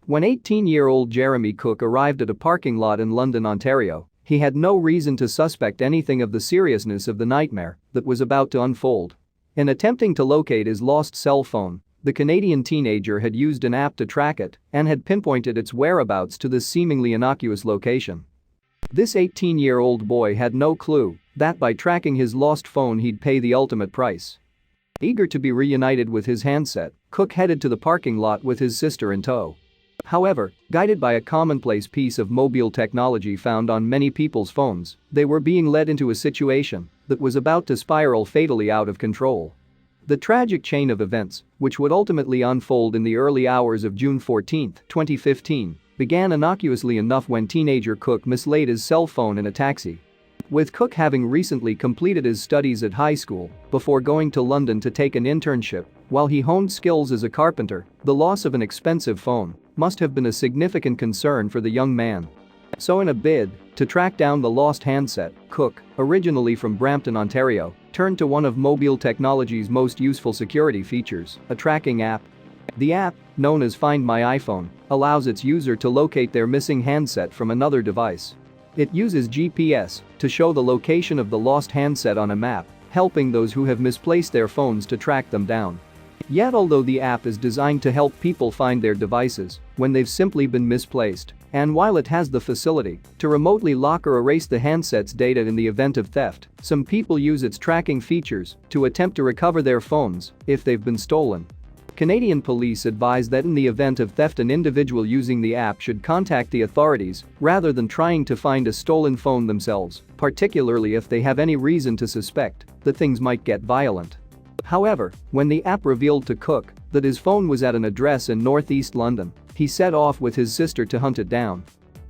When 18-year-old Jeremy Cook arrived at a parking lot in London, Ontario, he had no reason to suspect anything of the seriousness of the nightmare that was about to unfold. In attempting to locate his lost cell phone, the Canadian teenager had used an app to track it and had pinpointed its whereabouts to this seemingly innocuous location. This 18-year-old boy had no clue that by tracking his lost phone he'd pay the ultimate price. Eager to be reunited with his handset, Cook headed to the parking lot with his sister in tow. However, guided by a commonplace piece of mobile technology found on many people's phones, they were being led into a situation that was about to spiral fatally out of control. The tragic chain of events, which would ultimately unfold in the early hours of June 14, 2015, began innocuously enough when teenager Cook mislaid his cell phone in a taxi. With Cook having recently completed his studies at high school before going to London to take an internship while he honed skills as a carpenter, the loss of an expensive phone must have been a significant concern for the young man. So in a bid to track down the lost handset, Cook, originally from Brampton, Ontario, turned to one of mobile technology's most useful security features, a tracking app. The app, known as Find My iPhone, allows its user to locate their missing handset from another device. It uses GPS to show the location of the lost handset on a map, helping those who have misplaced their phones to track them down. Yet although the app is designed to help people find their devices when they've simply been misplaced, and while it has the facility to remotely lock or erase the handset's data in the event of theft, some people use its tracking features to attempt to recover their phones if they've been stolen. Canadian police advise that in the event of theft, an individual using the app should contact the authorities rather than trying to find a stolen phone themselves, particularly if they have any reason to suspect that things might get violent. However, when the app revealed to Cook that his phone was at an address in northeast London, he set off with his sister to hunt it down.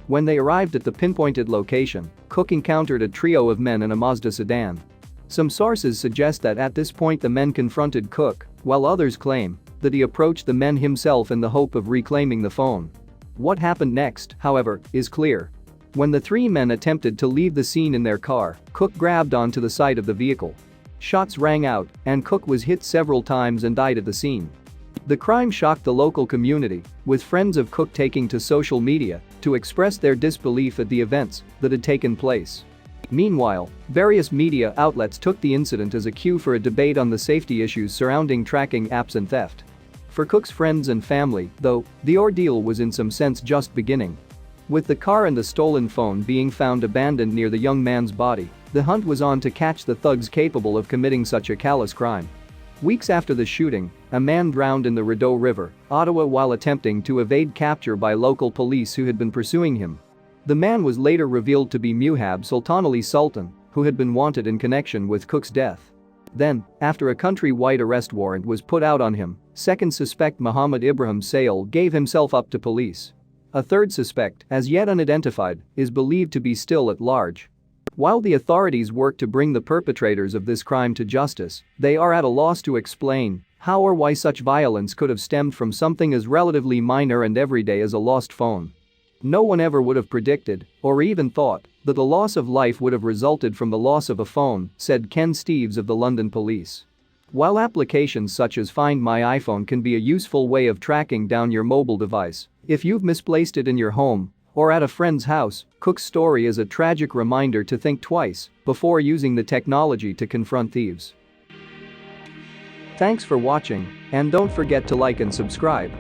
When they arrived at the pinpointed location, Cook encountered a trio of men in a Mazda sedan. Some sources suggest that at this point the men confronted Cook, while others claim that he approached the men himself in the hope of reclaiming the phone. What happened next, however, is clear. When the three men attempted to leave the scene in their car, Cook grabbed onto the side of the vehicle. Shots rang out, and Cook was hit several times and died at the scene. The crime shocked the local community, with friends of Cook taking to social media to express their disbelief at the events that had taken place. Meanwhile, various media outlets took the incident as a cue for a debate on the safety issues surrounding tracking apps and theft. For Cook's friends and family, though, the ordeal was in some sense just beginning. With the car and the stolen phone being found abandoned near the young man's body, the hunt was on to catch the thugs capable of committing such a callous crime. Weeks after the shooting, a man drowned in the Rideau River, Ottawa, while attempting to evade capture by local police who had been pursuing him. The man was later revealed to be Muhab Sultan Ali Sultan, who had been wanted in connection with Cook's death. Then, after a country-wide arrest warrant was put out on him, second suspect Mohammed Ibrahim Sale gave himself up to police. A third suspect, as yet unidentified, is believed to be still at large. While the authorities work to bring the perpetrators of this crime to justice, they are at a loss to explain how or why such violence could have stemmed from something as relatively minor and everyday as a lost phone. No one ever would have predicted, or even thought, that the loss of life would have resulted from the loss of a phone, said Ken Steeves of the London Police. While applications such as Find My iPhone can be a useful way of tracking down your mobile device, if you've misplaced it in your home or at a friend's house, Cook's story is a tragic reminder to think twice before using the technology to confront thieves. Thanks for watching, and don't forget to like and subscribe.